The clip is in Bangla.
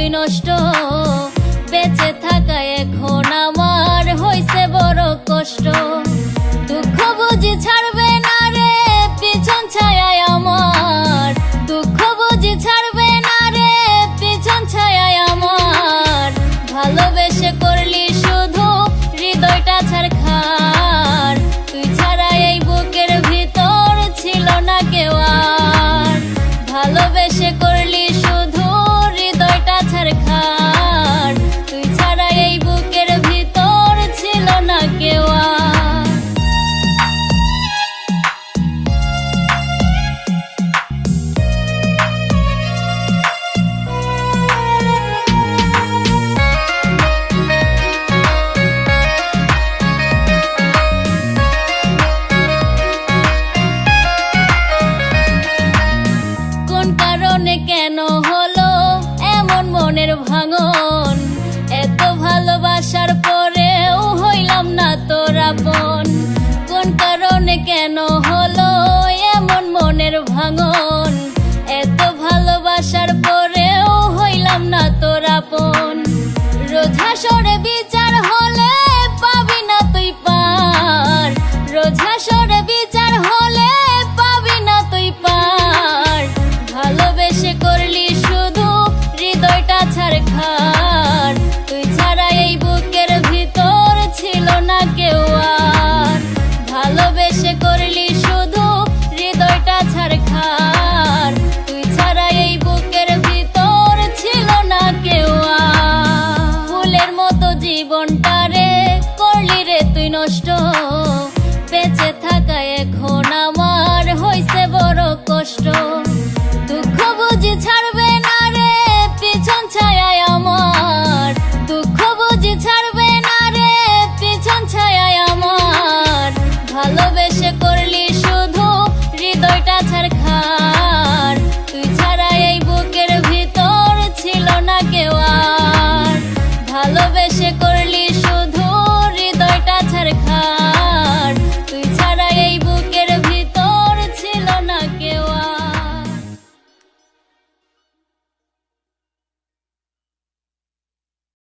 তুই নষ্ট। বেঁচে থাকা এখন আমার হইছে বড় কষ্ট। দুঃখ বুঝি ছাড়বে না রে পিছন ছায়ায় আমার, দুঃখ বুঝি ছাড়বে না রে পিছন ছায়ায় আমার। ভালোবেসে করলি শুধু হৃদয়টা ছাড়খার, তুই ছাড়া এই বুকের ভিতর ছিল না কেউ আর। ভালোবেসে করলি শুধু হৃদয়টা ছাড়খার, তুই ছাড়া এই বুকের ভিতর ছিল না কেউ আর। কেন হলো এমন মনের ভাঙন, এত ভালোবাসার পরেও হইলাম না তোর আপন। কোন কারণে কেন হলো এমন মনের ভাঙন, এত ভালোবাসার পরেও হইলাম না তোর আপন। রোজ হাসরে